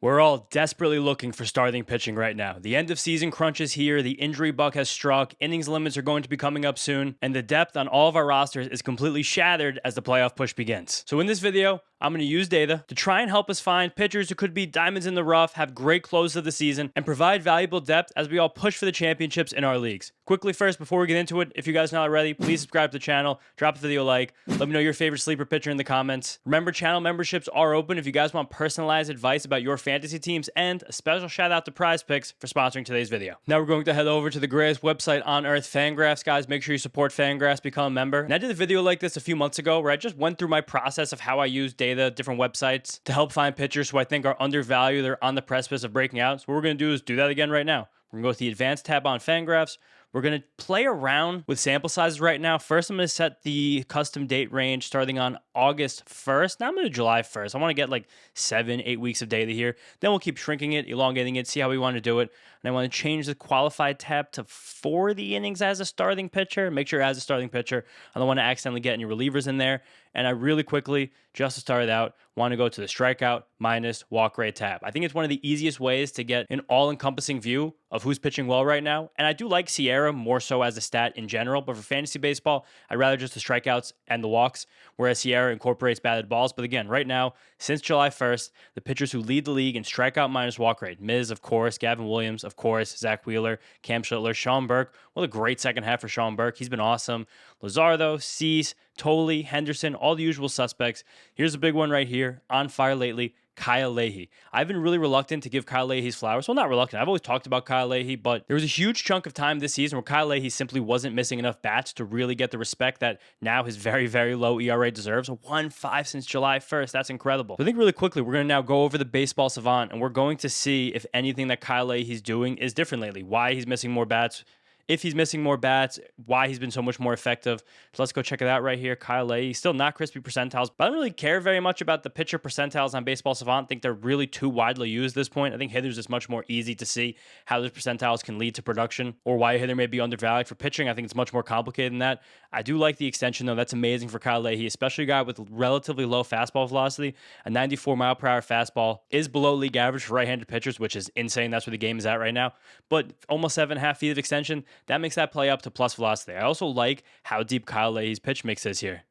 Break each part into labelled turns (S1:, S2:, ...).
S1: We're all desperately looking for starting pitching right now. The end of season crunch is here, the injury bug has struck, innings limits are going to be coming up soon, and the depth on all of our rosters is completely shattered as the playoff push begins. So in this video, I'm going to use data to try and help us find pitchers who could be diamonds in the rough, have great closes of the season, and provide valuable depth as we all push for the championships in our leagues. Quickly first, before we get into it, if you guys are not already, please subscribe to the channel, drop the video a like, let me know your favorite sleeper pitcher in the comments. Remember, channel memberships are open if you guys want personalized advice about your fantasy teams, and a special shout out to PrizePicks for sponsoring today's video. Now we're going to head over to the greatest website on earth, Fangraphs. Guys, make sure you support Fangraphs, become a member. And I did a video like this a few months ago where I just went through my process of how I use data, different websites to help find pitchers who I think are undervalued or on the precipice of breaking out. So what we're going to do is do that again right now. We're going to go to the advanced tab on Fangraphs. We're going to play around with sample sizes right now. First, I'm going to set the custom date range starting on August 1st. Now I'm going to July 1st. I want to get like 7-8 weeks of data here. Then we'll keep shrinking it, elongating it, see how we want to do it. And I want to change the qualified tab to 40 innings as a starting pitcher. Make sure as a starting pitcher. I don't want to accidentally get any relievers in there. And I really quickly, just to start it out, want to go to the strikeout minus walk rate tab. I think it's one of the easiest ways to get an all-encompassing view of who's pitching well right now. And I do like Sierra more so as a stat in general, but for fantasy baseball, I'd rather just the strikeouts and the walks, whereas Sierra incorporates batted balls. But again, right now, since July 1st, the pitchers who lead the league in strikeout minus walk rate, Miz, of course, Gavin Williams, of course, Zach Wheeler, Cam Schittler, Sean Burke. What a great second half for Sean Burke. He's been awesome. Luzardo, Cease, Tolley, Henderson, all the usual suspects. Here's a big one right here, on fire lately, Kyle Leahy. I've been really reluctant to give Kyle Leahy's flowers. Well, not reluctant. I've always talked about Kyle Leahy, but there was a huge chunk of time this season where Kyle Leahy simply wasn't missing enough bats to really get the respect that now his very, very low ERA deserves. 1.5 since July 1st. That's incredible. So I think really quickly, we're going to now go over the baseball savant, and we're going to see if anything that Kyle Leahy's doing is different lately. Why he's missing more bats. If he's missing more bats, why he's been so much more effective. So let's go check it out right here. Kyle Leahy, still not crispy percentiles, but I don't really care very much about the pitcher percentiles on Baseball Savant. I think they're really too widely used at this point. I think hitters is much more easy to see how those percentiles can lead to production or why a hitter may be undervalued for pitching. I think it's much more complicated than that. I do like the extension, though. That's amazing for Kyle Leahy, especially a guy with relatively low fastball velocity. A 94 mile per hour fastball is below league average for right-handed pitchers, which is insane. That's where the game is at right now. But almost 7.5 feet of extension, that makes that play up to plus velocity. I also like how deep Kyle Leahy's pitch mix is here.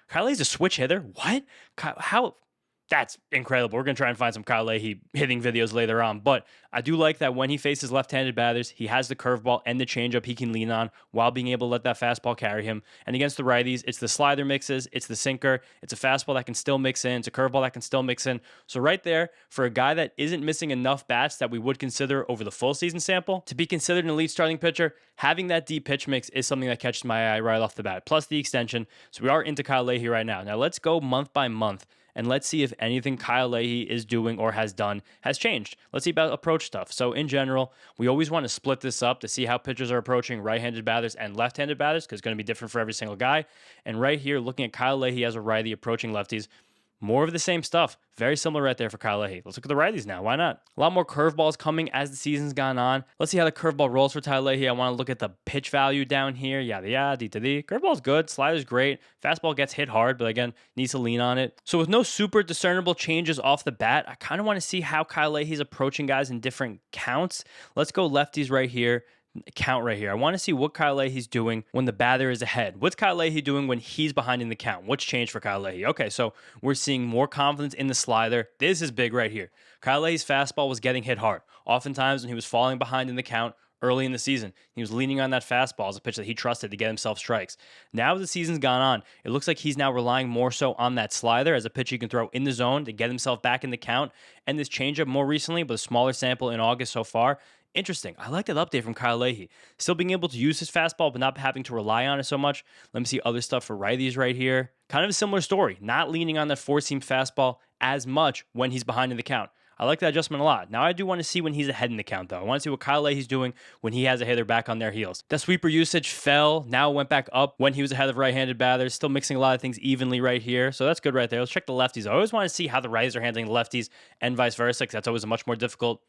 S1: Kyle Leahy's a switch hitter? What? How? That's incredible. We're going to try and find some Kyle Leahy hitting videos later on. But I do like that when he faces left-handed batters, he has the curveball and the changeup he can lean on while being able to let that fastball carry him. And against the righties, it's the slider mixes, it's the sinker, it's a fastball that can still mix in, it's a curveball that can still mix in. So right there, for a guy that isn't missing enough bats that we would consider over the full season sample to be considered an elite starting pitcher, having that deep pitch mix is something that catches my eye right off the bat. Plus the extension. So we are into Kyle Leahy right now. Now let's go month by month. And let's see if anything Kyle Leahy is doing or has done has changed. Let's see about approach stuff. So in general, we always want to split this up to see how pitchers are approaching right-handed batters and left-handed batters because it's going to be different for every single guy. And right here, looking at Kyle Leahy as a righty approaching lefties, more of the same stuff. Very similar right there for Kyle Leahy. Let's look at the righties now. Why not? A lot more curveballs coming as the season's gone on. Let's see how the curveball rolls for Kyle Leahy. I want to look at the pitch value down here. Yada, yada, D-to-D. Curveball's good. Slider's great. Fastball gets hit hard, but again, needs to lean on it. So with no super discernible changes off the bat, I kind of want to see how Kyle Leahy's approaching guys in different counts. Let's go lefties right here. Count right here. I want to see what Kyle Leahy's doing when the batter is ahead. What's Kyle Leahy doing when he's behind in the count? What's changed for Kyle Leahy? Okay, so we're seeing more confidence in the slider. This is big right here. Kyle Leahy's fastball was getting hit hard. Oftentimes when he was falling behind in the count early in the season, he was leaning on that fastball as a pitch that he trusted to get himself strikes. Now the season's gone on, it looks like he's now relying more so on that slider as a pitch he can throw in the zone to get himself back in the count. And this changeup more recently, but a smaller sample in August so far. Interesting. I like that update from Kyle Leahy. Still being able to use his fastball, but not having to rely on it so much. Let me see other stuff for righties right here. Kind of a similar story. Not leaning on that four-seam fastball as much when he's behind in the count. I like that adjustment a lot. Now I do want to see when he's ahead in the count, though. I want to see what Kyle Leahy's doing when he has a hitter back on their heels. The sweeper usage fell. Now it went back up when he was ahead of right-handed batters. Still mixing a lot of things evenly right here. So that's good right there. Let's check the lefties. I always want to see how the righties are handling the lefties and vice versa, because that's always a much more difficult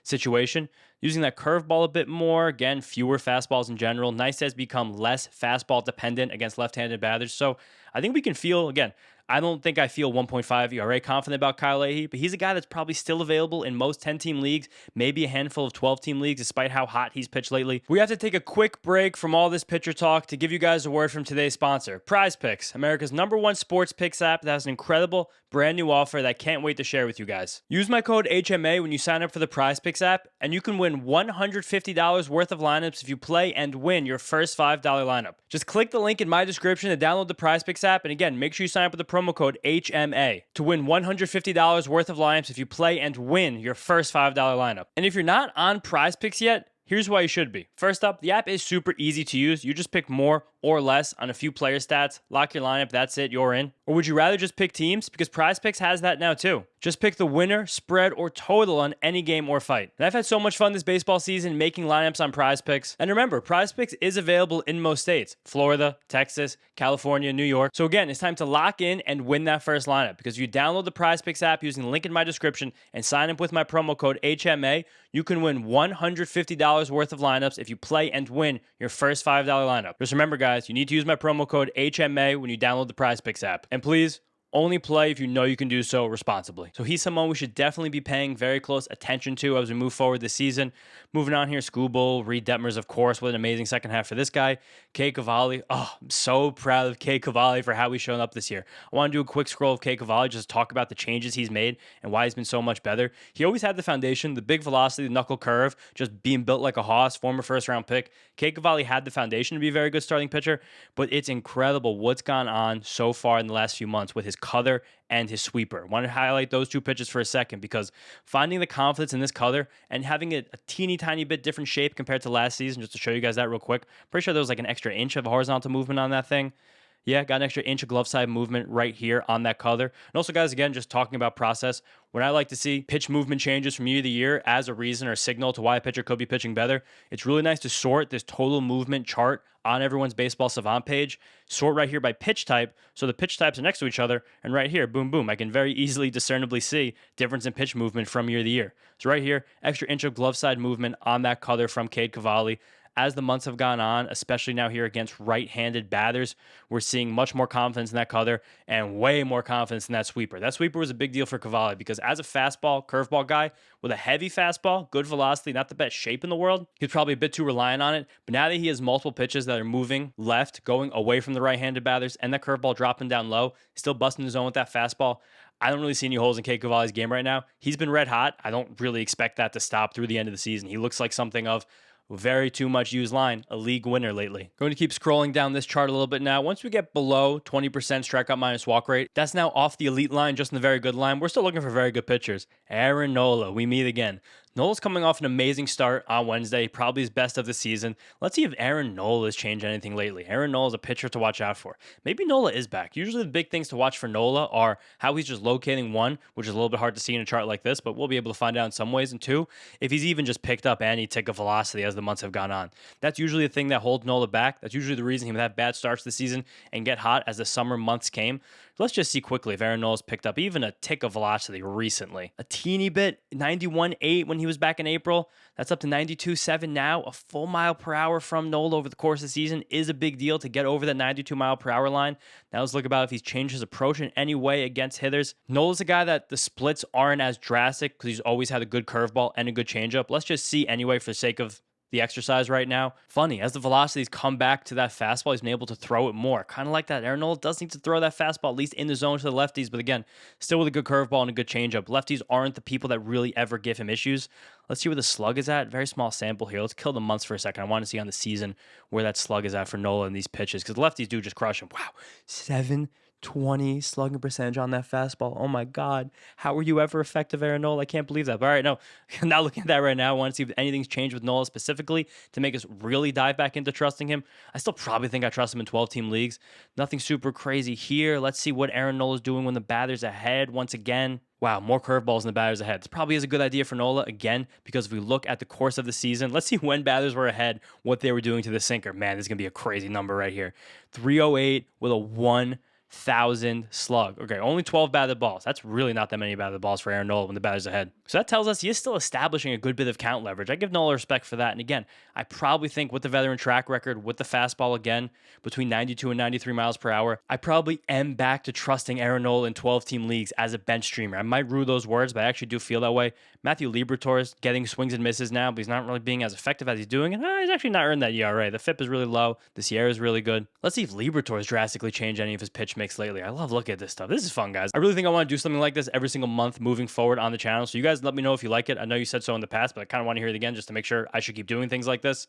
S1: situation. Using that curveball a bit more. Again, fewer fastballs in general. Nice has become less fastball dependent against left-handed batters. So I think we can feel, again, I don't think I feel 1.5 ERA confident about Kyle Leahy, but he's a guy that's probably still available in most 10-team leagues, maybe a handful of 12-team leagues, despite how hot he's pitched lately. We have to take a quick break from all this pitcher talk to give you guys a word from today's sponsor, PrizePicks, America's #1 sports picks app that has an incredible brand new offer that I can't wait to share with you guys. Use my code HMA when you sign up for the PrizePicks app, and you can win $150 worth of lineups if you play and win your first $5 lineup. Just click the link in my description to download the PrizePicks app, and again, make sure you sign up with the promo code HMA to win $150 worth of lineups if you play and win your first $5 lineup. And if you're not on PrizePicks yet, here's why you should be. First up, the app is super easy to use. You just pick more or less on a few player stats, lock your lineup, that's it, you're in. Or would you rather just pick teams? Because PrizePicks has that now too. Just pick the winner, spread, or total on any game or fight. And I've had so much fun this baseball season making lineups on PrizePicks. And remember, PrizePicks is available in most states: Florida, Texas, California, New York. So again, it's time to lock in and win that first lineup, because if you download the PrizePicks app using the link in my description and sign up with my promo code HMA, you can win $150 worth of lineups if you play and win your first $5 lineup. Just remember, guys, you need to use my promo code HMA when you download the PrizePicks app. And please, only play if you know you can do so responsibly. So he's someone we should definitely be paying very close attention to as we move forward this season. Moving on here, Skubal, Reed Detmers, of course. What an amazing second half for this guy. Cade Cavalli. Oh, I'm so proud of Cade Cavalli for how he's shown up this year. I want to do a quick scroll of Cade Cavalli, just to talk about the changes he's made and why he's been so much better. He always had the foundation, the big velocity, the knuckle curve, just being built like a hoss, former first-round pick. Cade Cavalli had the foundation to be a very good starting pitcher, but it's incredible what's gone on so far in the last few months with his cutter and his sweeper. I want to highlight those two pitches for a second, because finding the confidence in this cutter and having it a teeny tiny bit different shape compared to last season, just to show you guys that real quick. Pretty sure there was like an extra inch of horizontal movement on that thing. Yeah, got an extra inch of glove side movement right here on that cutter. And also, guys, again, just talking about process, when I like to see pitch movement changes from year to year as a reason or signal to why a pitcher could be pitching better, it's really nice to sort this total movement chart on everyone's Baseball Savant page. Sort right here by pitch type, so the pitch types are next to each other, and right here, boom, boom, I can very easily discernibly see difference in pitch movement from year to year. So right here, extra inch of glove side movement on that cutter from Cade Cavalli. As the months have gone on, especially now here against right-handed batters, we're seeing much more confidence in that cutter and way more confidence in that sweeper. That sweeper was a big deal for Cavalli, because as a fastball, curveball guy with a heavy fastball, good velocity, not the best shape in the world, he's probably a bit too reliant on it. But now that he has multiple pitches that are moving left, going away from the right-handed batters, and that curveball dropping down low, still busting the zone with that fastball, I don't really see any holes in Cade Cavalli's game right now. He's been red hot. I don't really expect that to stop through the end of the season. He looks like something of very too much used line, a league winner lately. Going to keep scrolling down this chart a little bit now. Once we get below 20% strikeout minus walk rate, that's now off the elite line, just in the very good line. We're still looking for very good pitchers. Aaron Nola, we meet again. Nola's coming off an amazing start on Wednesday, probably his best of the season. Let's see if Aaron Nola has changed anything lately. Aaron Nola is a pitcher to watch out for. Maybe Nola is back. Usually the big things to watch for Nola are how he's just locating, one, which is a little bit hard to see in a chart like this, but we'll be able to find out in some ways, and two, if he's even just picked up any tick of velocity as the months have gone on. That's usually the thing that holds Nola back. That's usually the reason he would have bad starts this season and get hot as the summer months came. Let's just see quickly if Aaron Nola's picked up even a tick of velocity recently. A teeny bit, 91.8 when he was back in April. That's up to 92.7 now. A full mile per hour from Nola over the course of the season is a big deal to get over that 92 mile per hour line. Now let's look about if he's changed his approach in any way against hitters. Nola's a guy that the splits aren't as drastic because he's always had a good curveball and a good changeup. Let's just see anyway for the sake of the exercise right now. Funny, as the velocities come back to that fastball, he's been able to throw it more. Kind of like that. Aaron Nola does need to throw that fastball, at least in the zone to the lefties, but again, still with a good curveball and a good changeup. Lefties aren't the people that really ever give him issues. Let's see where the slug is at. Very small sample here. Let's kill the months for a second. I want to see on the season where that slug is at for Nola in these pitches, because lefties do just crush him. Wow, 720 slugging percentage on that fastball. Oh my God. How were you ever effective, Aaron Nola? I can't believe that. But all right, no, I'm not looking at that right now. I want to see if anything's changed with Nola specifically to make us really dive back into trusting him. I still probably think I trust him in 12-team leagues. Nothing super crazy here. Let's see what Aaron Nola's doing when the batter's ahead once again. Wow, more curveballs in the batters ahead. This probably is a good idea for Nola, again, because if we look at the course of the season, let's see when batters were ahead, what they were doing to the sinker. Man, this is going to be a crazy number right here. 308 with a 1,000 slug. Okay, only 12 batted balls. That's really not that many batted balls for Aaron Nola when the batter's ahead. So that tells us he is still establishing a good bit of count leverage. I give Nola respect for that. And again, I probably think with the veteran track record, with the fastball again, between 92 and 93 miles per hour, I probably am back to trusting Aaron Nola in 12-team leagues as a bench streamer. I might rue those words, but I actually do feel that way. Matthew Liberatore is getting swings and misses now, but he's not really being as effective as he's doing. And he's actually not earned that ERA. The FIP is really low. The Sierra is really good. Let's see if Liberatore has drastically changed any of his pitch mix lately. I love looking at this stuff. This is fun, guys. I really think I want to do something like this every single month moving forward on the channel. So you guys let me know if you like it. I know you said so in the past, but I kind of want to hear it again just to make sure I should keep doing things like this.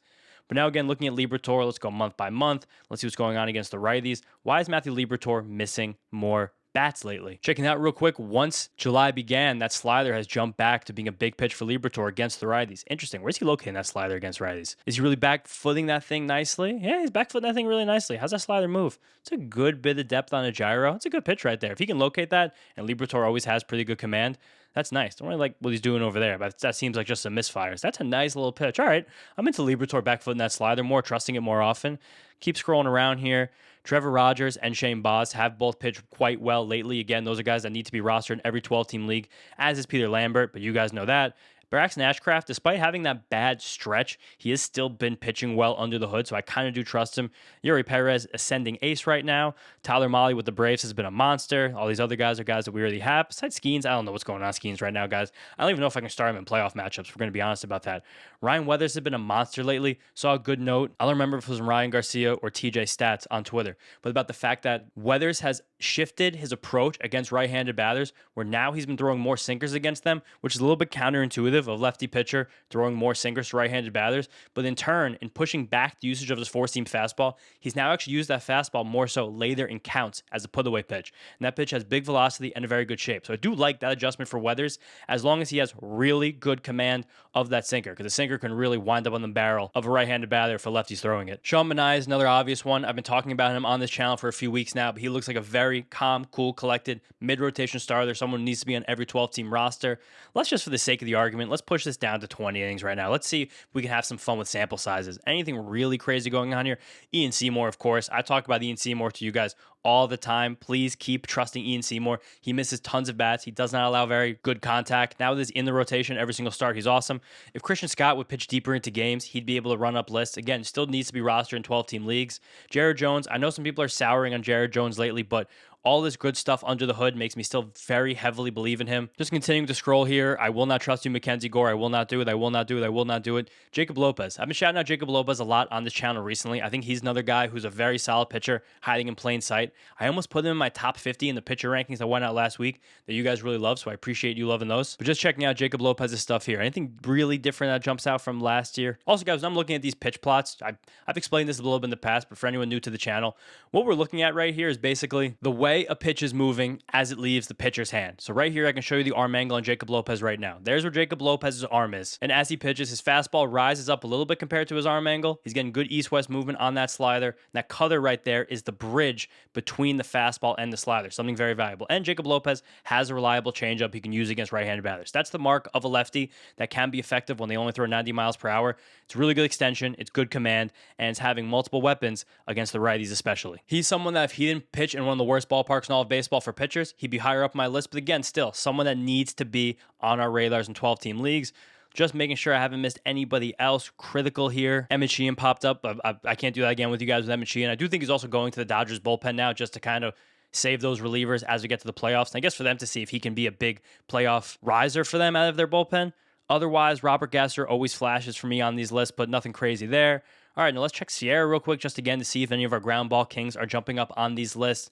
S1: But now again, looking at Liberatore, let's go month by month. Let's see what's going on against the righties. Why is Matthew Liberatore missing more bats lately? Checking out real quick, once July began, that slider has jumped back to being a big pitch for Liberatore against the righties. Interesting. Where's he locating that slider against righties? Is he really back footing that thing nicely? Yeah, he's back footing that thing really nicely. How's that slider move? It's a good bit of depth on a gyro. It's a good pitch right there. If he can locate that, and Liberatore always has pretty good command, that's nice. Don't really like what he's doing over there, but that seems like just some misfires. That's a nice little pitch. All right, I'm into Liberatore back footing that slider more, trusting it more often. Keep scrolling around here. Trevor Rogers and Shane Baz have both pitched quite well lately. Again, those are guys that need to be rostered in every 12-team league, as is Peter Lambert, but you guys know that. Braxton Ashcraft, despite having that bad stretch, he has still been pitching well under the hood, so I kind of do trust him. Yuri Perez, ascending ace right now. Tyler Mahle with the Braves has been a monster. All these other guys are guys that we already have. Besides Skeens, I don't know what's going on Skeens right now, guys. I don't even know if I can start him in playoff matchups. We're going to be honest about that. Ryan Weathers has been a monster lately. Saw a good note. I don't remember if it was Ryan Garcia or TJ Stats on Twitter, but about the fact that Weathers has shifted his approach against right-handed batters, where now he's been throwing more sinkers against them, which is a little bit counterintuitive of lefty pitcher throwing more sinkers to right-handed batters. But in turn, in pushing back the usage of his four-seam fastball, he's now actually used that fastball more so later in counts as a put-away pitch. And that pitch has big velocity and a very good shape. So I do like that adjustment for Weathers, as long as he has really good command of that sinker, because the sinker can really wind up on the barrel of a right-handed batter for lefties throwing it. Sean Manaea is another obvious one. I've been talking about him on this channel for a few weeks now, but he looks like a very calm, cool, collected mid-rotation starter, someone who needs to be on every 12-team roster. Let's just, for the sake of the argument, let's push this down to 20 innings right now. Let's see if we can have some fun with sample sizes. Anything really crazy going on here? Ian Seymour, of course. I talk about Ian Seymour to you guys all the time. Please keep trusting Ian Seymour. He misses tons of bats. He does not allow very good contact. Now with his in the rotation every single start, he's awesome. If Christian Scott would pitch deeper into games, he'd be able to run up lists. Again, still needs to be rostered in 12-team leagues. Jared Jones, I know some people are souring on Jared Jones lately, but all this good stuff under the hood makes me still very heavily believe in him. Just continuing to scroll here. I will not trust you, Mackenzie Gore. I will not do it. I will not do it. I will not do it. Jacob Lopez. I've been shouting out Jacob Lopez a lot on this channel recently. I think he's another guy who's a very solid pitcher, hiding in plain sight. I almost put him in my top 50 in the pitcher rankings that went out last week that you guys really love, so I appreciate you loving those. But just checking out Jacob Lopez's stuff here. Anything really different that jumps out from last year? Also, guys, when I'm looking at these pitch plots, I've explained this a little bit in the past, but for anyone new to the channel, what we're looking at right here is basically the way a pitch is moving as it leaves the pitcher's hand. So right here, I can show you the arm angle on Jacob Lopez right now. There's where Jacob Lopez's arm is. And as he pitches, his fastball rises up a little bit compared to his arm angle. He's getting good east-west movement on that slider. And that cutter right there is the bridge between the fastball and the slider, something very valuable. And Jacob Lopez has a reliable changeup he can use against right-handed batters. That's the mark of a lefty that can be effective when they only throw 90 miles per hour. It's really good extension, it's good command, and it's having multiple weapons against the righties especially. He's someone that if he didn't pitch in one of the worst ballparks in all of baseball for pitchers, he'd be higher up my list. But again, still someone that needs to be on our radars in 12-team leagues. Just making sure I haven't missed anybody else critical here. Emmett Sheehan popped up. I can't do that again with you guys with Emmett Sheehan. I do think he's also going to the Dodgers bullpen now just to kind of save those relievers as we get to the playoffs. And I guess for them to see if he can be a big playoff riser for them out of their bullpen. Otherwise, Robert Gasser always flashes for me on these lists, but nothing crazy there. All right, now let's check Sierra real quick just again to see if any of our ground ball kings are jumping up on these lists.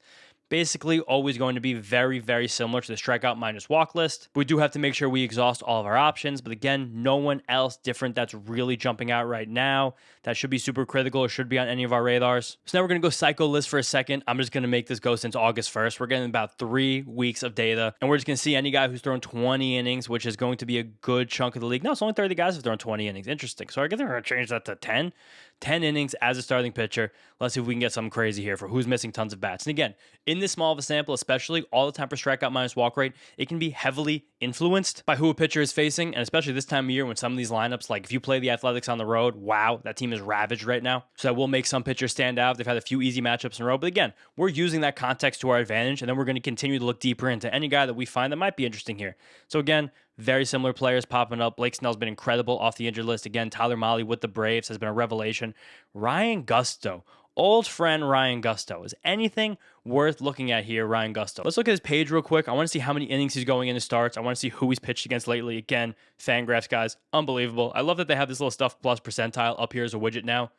S1: Basically, always going to be very, very similar to the strikeout minus walk list. We do have to make sure we exhaust all of our options. But again, no one else different that's really jumping out right now. That should be super critical or should be on any of our radars. So now we're going to go psycho list for a second. I'm just going to make this go since August 1st. We're getting about 3 weeks of data. And we're just going to see any guy who's thrown 20 innings, which is going to be a good chunk of the league. No, it's only 30 guys who've thrown 20 innings. Interesting. So I guess we're going to change that to 10. 10 innings as a starting pitcher. Let's see if we can get something crazy here for who's missing tons of bats. And again, in this small of a sample, especially all the time for strikeout minus walk rate, it can be heavily influenced by who a pitcher is facing. And especially this time of year when some of these lineups, like if you play the Athletics on the road, wow, that team is ravaged right now. So that will make some pitchers stand out. They've had a few easy matchups in a row. But again, we're using that context to our advantage. And then we're going to continue to look deeper into any guy that we find that might be interesting here. So again, Very similar players popping up. Blake Snell's been incredible off the injured list. Again, Tyler Mahle with the Braves has been a revelation. Ryan Gusto, old friend Ryan Gusto. Is anything worth looking at here, Ryan Gusto? Let's look at his page real quick. I want to see how many innings he's going into starts. I want to see who he's pitched against lately. Again, Fangraphs, guys, unbelievable. I love that they have this little stuff plus percentile up here as a widget now.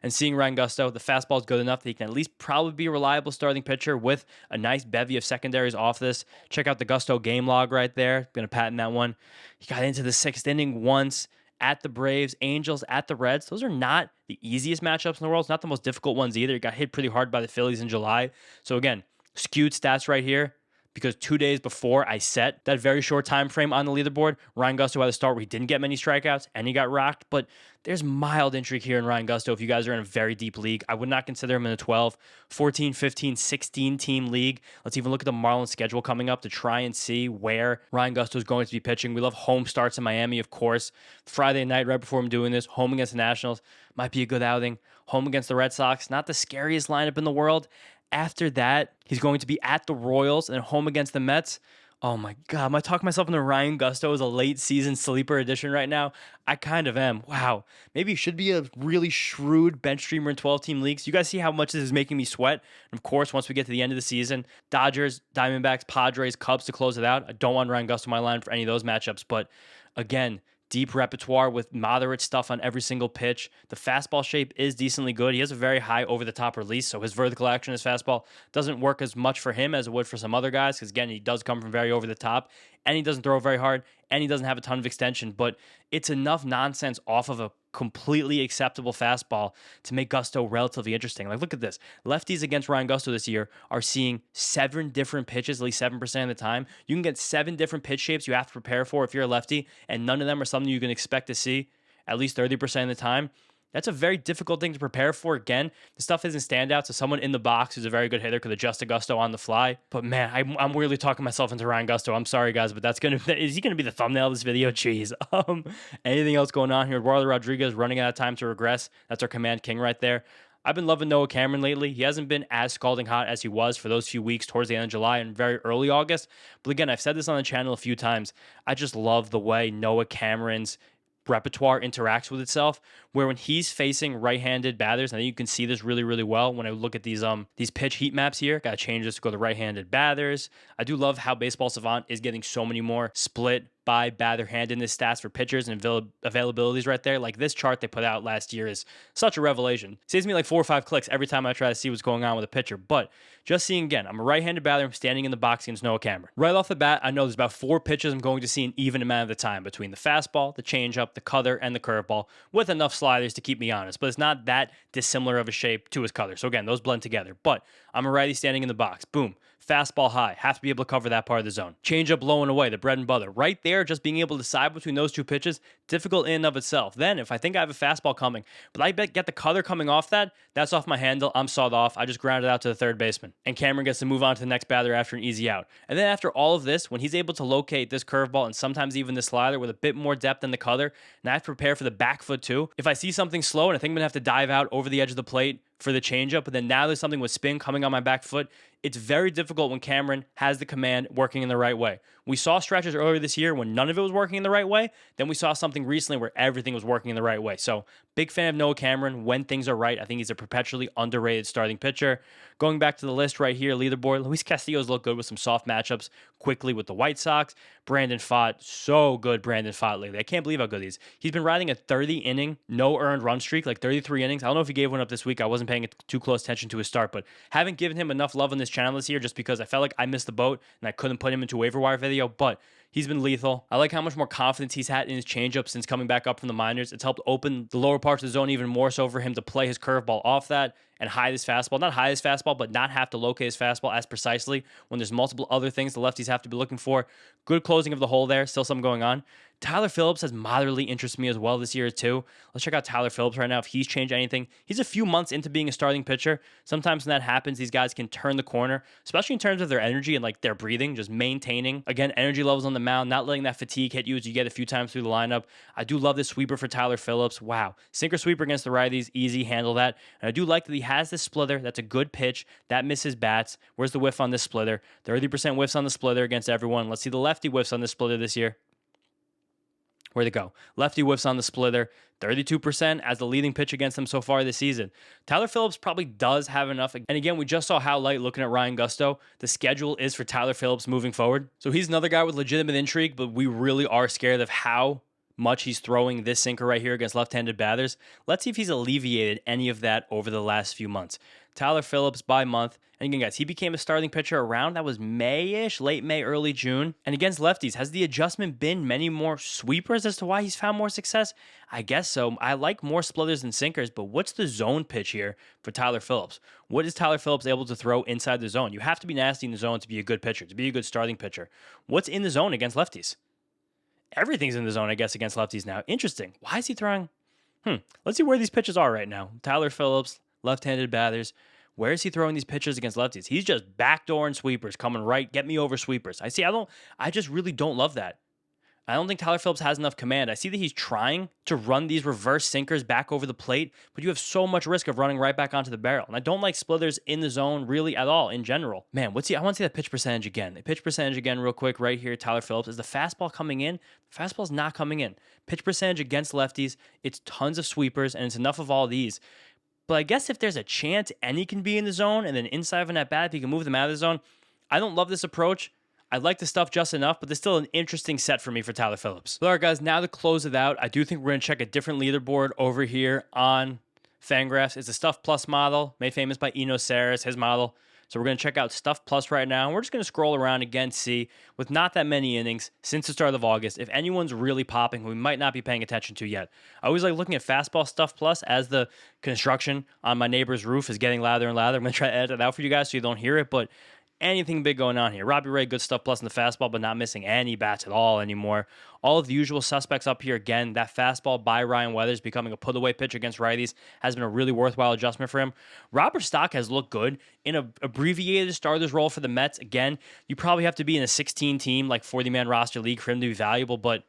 S1: And seeing Ryan Gusto, the fastball is good enough that he can at least probably be a reliable starting pitcher with a nice bevy of secondaries off this. Check out the Gusto game log right there. Going to patent that one. He got into the 6th inning once at the Braves, Angels, at the Reds. Those are not the easiest matchups in the world. It's not the most difficult ones either. He got hit pretty hard by the Phillies in July. So again, skewed stats right here, because 2 days before I set that very short time frame on the leaderboard, Ryan Gusto had a start where he didn't get many strikeouts and he got rocked. But there's mild intrigue here in Ryan Gusto. If you guys are in a very deep league, I would not consider him in a 12, 14, 15, 16 team league. Let's even look at the Marlins schedule coming up to try and see where Ryan Gusto is going to be pitching. We love home starts in Miami, of course. Friday night, right before I'm doing this, home against the Nationals might be a good outing. Home against the Red Sox, not the scariest lineup in the world. After that, he's going to be at the Royals and home against the Mets. Oh my God, am I talking myself into Ryan Gusto as a late season sleeper edition right now? I kind of am. Wow. Maybe he should be a really shrewd bench streamer in 12-team leagues. You guys see how much this is making me sweat? And of course, once we get to the end of the season, Dodgers, Diamondbacks, Padres, Cubs to close it out. I don't want Ryan Gusto in my line for any of those matchups. But again, deep repertoire with moderate stuff on every single pitch. The fastball shape is decently good. He has a very high over-the-top release, so his vertical action, his fastball, doesn't work as much for him as it would for some other guys, because, again, he does come from very over-the-top, and he doesn't throw very hard, and he doesn't have a ton of extension, but it's enough nonsense off of a completely acceptable fastball to make Gusto relatively interesting. Like, look at this. Lefties against Ryan Gusto this year are seeing 7 different pitches, at least 7% of the time. You can get 7 different pitch shapes you have to prepare for if you're a lefty, and none of them are something you can expect to see at least 30% of the time. That's a very difficult thing to prepare for. Again, the stuff isn't standout, so someone in the box who's a very good hitter could adjust to Gusto on the fly. But man, I'm really talking myself into Ryan Gusto. I'm sorry, guys, but is he gonna be the thumbnail of this video? Jeez. Anything else going on here? Eduardo Rodriguez running out of time to regress. That's our command king right there. I've been loving Noah Cameron lately. He hasn't been as scalding hot as he was for those few weeks towards the end of July and very early August. But again, I've said this on the channel a few times. I just love the way Noah Cameron's repertoire interacts with itself, where when he's facing right-handed batters, I think you can see this really, really well when I look at these pitch heat maps here. Got to change this to go to right-handed batters. I do love how Baseball Savant is getting so many more split by batter handedness stats for pitchers and availabilities right there. Like this chart they put out last year is such a revelation. Saves me like 4 or 5 clicks every time I try to see what's going on with a pitcher. But just seeing again, I'm a right-handed batter standing in the box against Noah Cameron. Right off the bat, I know there's about 4 pitches I'm going to see an even amount of the time between the fastball, the changeup, the cutter, and the curveball, with enough sliders to keep me honest. But it's not that dissimilar of a shape to his cutter. So again, those blend together. But I'm a righty standing in the box. Boom. Fastball high. Have to be able to cover that part of the zone. Changeup low and away, the bread and butter. Right there, just being able to decide between those 2 pitches, difficult in and of itself. Then, if I think I have a fastball coming, but I get the cutter coming off that's off my handle. I'm sawed off. I just ground it out to the third baseman. And Cameron gets to move on to the next batter after an easy out. And then after all of this, when he's able to locate this curveball and sometimes even the slider with a bit more depth than the cutter, and I have to prepare for the back foot too. If I see something slow and I think I'm going to have to dive out over the edge of the plate for the changeup, but then now there's something with spin coming on my back foot, it's very difficult when Cameron has the command working in the right way. We saw stretches earlier this year when none of it was working in the right way. Then we saw something recently where everything was working in the right way. So big fan of Noah Cameron when things are right. I think he's a perpetually underrated starting pitcher. Going back to the list right here, leaderboard, Luis Castillo's looked good with some soft matchups quickly with the White Sox. Brandon Pfaadt, so good Brandon Pfaadt lately. I can't believe how good he is. He's been riding a 30-inning, no earned run streak, like 33 innings. I don't know if he gave one up this week. I wasn't paying too close attention to his start, but haven't given him enough love on this channel this year just because I felt like I missed the boat and I couldn't put him into a waiver wire video, but he's been lethal. I like how much more confidence he's had in his changeup since coming back up from the minors. It's helped open the lower parts of the zone even more so for him to play his curveball off that and hide his fastball. Not hide his fastball, but not have to locate his fastball as precisely when there's multiple other things the lefties have to be looking for. Good closing of the hole there. Still something going on. Tyler Phillips has moderately interested me as well this year too. Let's check out Tyler Phillips right now if he's changed anything. He's a few months into being a starting pitcher. Sometimes when that happens, these guys can turn the corner, especially in terms of their energy and like their breathing, just maintaining, again, energy levels on the mound, not letting that fatigue hit you as you get a few times through the lineup. I do love this sweeper for Tyler Phillips. Wow. Sinker sweeper against the righties, easy, handle that. And I do like that he has this splitter. That's a good pitch. That misses bats. Where's the whiff on this splitter? 30% whiffs on the splitter against everyone. Let's see the lefty whiffs on this splitter this year. Where'd it go? Lefty whiffs on the splitter, 32% as the leading pitch against them so far this season. Tyler Phillips probably does have enough. And again, we just saw how light looking at Ryan Gusto. The schedule is for Tyler Phillips moving forward. So he's another guy with legitimate intrigue, but we really are scared of how much he's throwing this sinker right here against left-handed batters. Let's see if he's alleviated any of that over the last few months. Tyler Phillips by month. And again, guys, he became a starting pitcher around, that was May-ish, late May, early June. And against lefties, has the adjustment been many more sweepers as to why he's found more success? I guess so. I like more splitters than sinkers, but what's the zone pitch here for Tyler Phillips? What is Tyler Phillips able to throw inside the zone? You have to be nasty in the zone to be a good pitcher, to be a good starting pitcher. What's in the zone against lefties? Everything's in the zone, I guess, against lefties now. Interesting. Why is he throwing? Let's see where these pitches are right now. Tyler Phillips, left-handed batters. Where is he throwing these pitches against lefties? He's just backdooring sweepers, coming right, get me over sweepers. I just really don't love that. I don't think Tyler Phillips has enough command. I see that he's trying to run these reverse sinkers back over the plate, but you have so much risk of running right back onto the barrel. And I don't like splitters in the zone really at all in general. Man, I want to see that pitch percentage again. The pitch percentage again real quick right here, Tyler Phillips. Is the fastball coming in? The fastball's not coming in. Pitch percentage against lefties, it's tons of sweepers, and it's enough of all these. But I guess if there's a chance any can be in the zone, and then inside of an at-bat, if you can move them out of the zone, I don't love this approach. I like the stuff just enough, but there's still an interesting set for me for Tyler Phillips. All right, guys, now to close it out, I do think we're going to check a different leaderboard over here on Fangraphs. It's the Stuff Plus model, made famous by Eno Saris, his model. So we're going to check out Stuff Plus right now, and we're just going to scroll around again, see, with not that many innings since the start of August, if anyone's really popping who we might not be paying attention to yet. I always like looking at Fastball Stuff Plus as the construction on my neighbor's roof is getting louder and louder. I'm going to try to edit it out for you guys so you don't hear it, but anything big going on here. Robbie Ray, good stuff plus in the fastball, but not missing any bats at all anymore. All of the usual suspects up here again. That fastball by Ryan Weathers becoming a put-away pitch against righties has been a really worthwhile adjustment for him. Robert Stock has looked good in an abbreviated starter's role for the Mets. Again, you probably have to be in a 16-team, like 40-man roster league for him to be valuable, but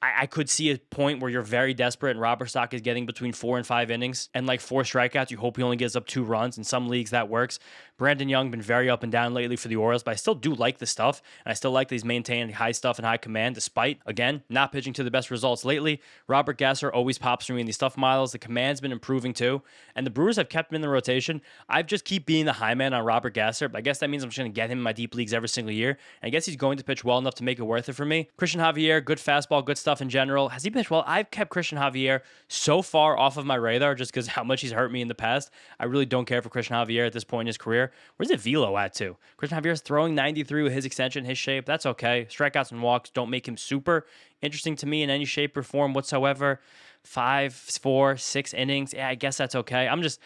S1: I could see a point where you're very desperate and Robert Stock is getting between 4 and 5 innings and like 4 strikeouts. You hope he only gives up 2 runs. In some leagues, that works. Brandon Young been very up and down lately for the Orioles, but I still do like the stuff. And I still like that he's maintaining high stuff and high command, despite, again, not pitching to the best results lately. Robert Gasser always pops for me in these stuff models. The command's been improving too. And the Brewers have kept him in the rotation. I just keep being the high man on Robert Gasser, but I guess that means I'm just going to get him in my deep leagues every single year. And I guess he's going to pitch well enough to make it worth it for me. Christian Javier, good fastball, good stuff in general. Has he pitched well? I've kept Christian Javier so far off of my radar just because how much he's hurt me in the past. I really don't care for Christian Javier at this point in his career. Where's the velo at too? Christian Javier's throwing 93 with his extension, his shape. That's okay. Strikeouts and walks don't make him super interesting to me in any shape or form whatsoever. 5, 4, 6 innings. Yeah, I guess that's okay. I'm just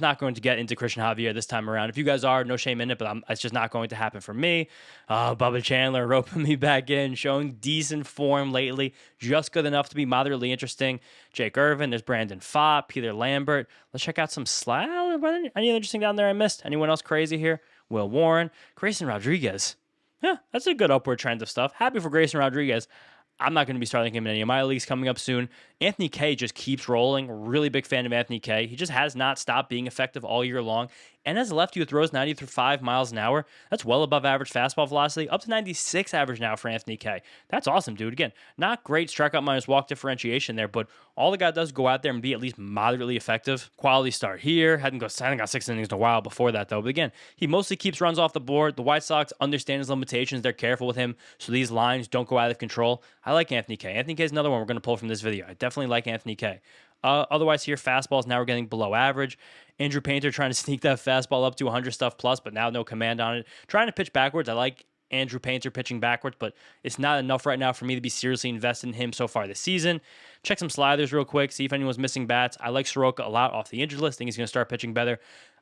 S1: not going to get into Christian Javier this time around. If you guys are, no shame in it, but it's just not going to happen for me. Bubba Chandler roping me back in, showing decent form lately, just good enough to be moderately interesting. Jake Irvin, there's Brandon Pfaadt, Peter Lambert. Let's check out some Anything interesting down there I missed? Anyone else crazy here? Will Warren, Grayson Rodriguez. Yeah, that's a good upward trend of stuff. Happy for Grayson Rodriguez. I'm not going to be starting him in any of my leagues coming up soon. Anthony Kay just keeps rolling. Really big fan of Anthony Kay. He just has not stopped being effective all year long. And as a lefty who throws 95 miles an hour, that's well above average fastball velocity, up to 96 average now for Anthony Kay. That's awesome, dude. Again, not great strikeout minus walk differentiation there, but all the guy does is go out there and be at least moderately effective. Quality start here. Hadn't got 6 innings in a while before that, though. But again, he mostly keeps runs off the board. The White Sox understand his limitations. They're careful with him, so these lines don't go out of control. I like Anthony Kay. Anthony Kay is another one we're going to pull from this video. I definitely like Anthony Kay. Otherwise here, fastballs now we're getting below average. Andrew Painter trying to sneak that fastball up to 100 stuff plus, but now no command on it. Trying to pitch backwards. I like Andrew Painter pitching backwards, but it's not enough right now for me to be seriously invested in him so far this season. Check some sliders real quick, see if anyone's missing bats. I like Soroka a lot off the injured list. I think he's going to start pitching better.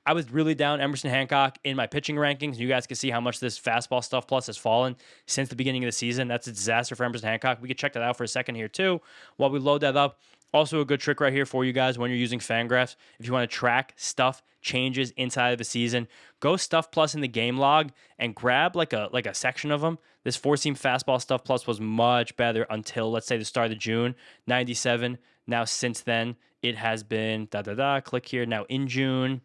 S1: I was really down Emerson Hancock in my pitching rankings. You guys can see how much this fastball stuff plus has fallen since the beginning of the season. That's a disaster for Emerson Hancock. We could check that out for a second here too while we load that up. Also a good trick right here for you guys when you're using Fangraphs. If you want to track stuff changes inside of the season, go stuff plus in the game log and grab like a section of them. This 4-seam fastball stuff plus was much better until, let's say, the start of June, 97. Now since then, it has been click here. Now in June,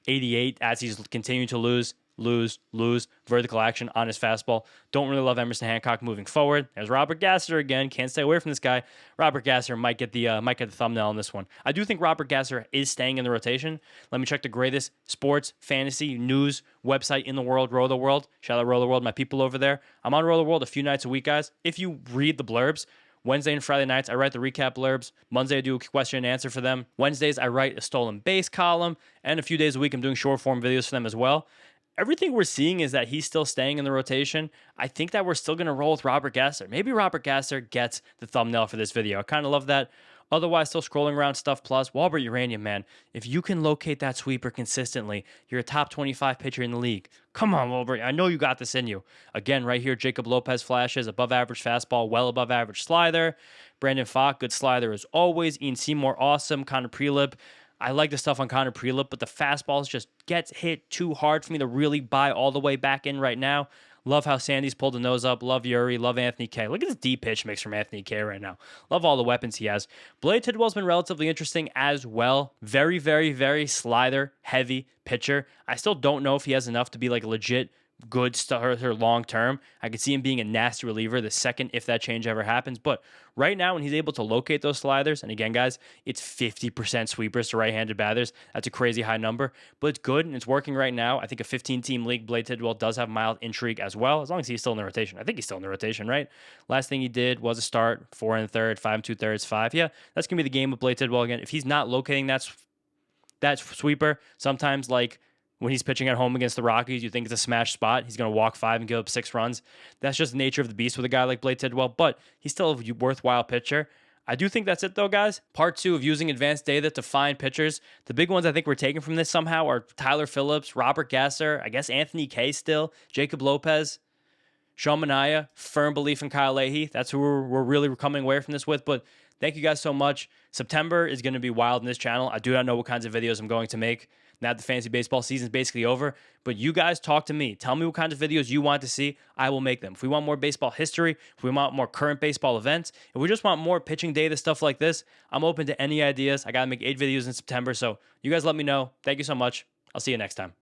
S1: 88 as he's continuing to lose lose, lose. Vertical action on his fastball. Don't really love Emerson Hancock moving forward. There's Robert Gasser again. Can't stay away from this guy. Robert Gasser might get the thumbnail on this one. I do think Robert Gasser is staying in the rotation. Let me check the greatest sports fantasy news website in the world, Roll the World. Shout out Roll the World, my people over there. I'm on Roll the World a few nights a week, guys. If you read the blurbs, Wednesday and Friday nights, I write the recap blurbs. Monday, I do a question and answer for them. Wednesdays, I write a stolen base column. And a few days a week, I'm doing short form videos for them as well. Everything we're seeing is that he's still staying in the rotation. I think that we're still going to roll with Robert Gasser. Maybe Robert Gasser gets the thumbnail for this video. I kind of love that. Otherwise, still scrolling around Stuff Plus. Walbert Uranium, man. If you can locate that sweeper consistently, you're a top 25 pitcher in the league. Come on, Walbert. I know you got this in you. Again, right here, Jacob Lopez flashes. Above average fastball, well above average slider. Brandon Falk, good slider as always. Ian Seymour, awesome. Connor Prelip. I like the stuff on Connor Prelip, but the fastballs just gets hit too hard for me to really buy all the way back in right now. Love how Sandy's pulled the nose up. Love Yuri. Love Anthony K. Look at this deep pitch mix from Anthony K right now. Love all the weapons he has. Blade Tidwell's been relatively interesting as well. Very, very, very slider heavy pitcher. I still don't know if he has enough to be like a legit good starter long term. I could see him being a nasty reliever the second if that change ever happens. But right now, when he's able to locate those sliders, and again, guys, it's 50% sweepers to right-handed batters. That's a crazy high number, but it's good and it's working right now. I think a 15-team league, Blade Tidwell does have mild intrigue as well, as long as he's still in the rotation. I think he's still in the rotation, right? Last thing he did was a start, 4 1/3, 5 2/3, 5. Yeah, that's gonna be the game with Blade Tidwell again. If he's not locating that sweeper, sometimes like when he's pitching at home against the Rockies, you think it's a smash spot. He's going to walk 5 and give up 6 runs. That's just the nature of the beast with a guy like Blade Tidwell, but he's still a worthwhile pitcher. I do think that's it, though, guys. Part 2 of using advanced data to find pitchers. The big ones I think we're taking from this somehow are Tyler Phillips, Robert Gasser, I guess Anthony K still, Jacob Lopez, Sean Manaea, firm belief in Kyle Leahy. That's who we're really coming away from this with, but thank you guys so much. September is going to be wild in this channel. I do not know what kinds of videos I'm going to make. Now the fantasy baseball season is basically over, but you guys talk to me. Tell me what kinds of videos you want to see. I will make them. If we want more baseball history, if we want more current baseball events, if we just want more pitching data, stuff like this, I'm open to any ideas. I got to make 8 videos in September, so you guys let me know. Thank you so much. I'll see you next time.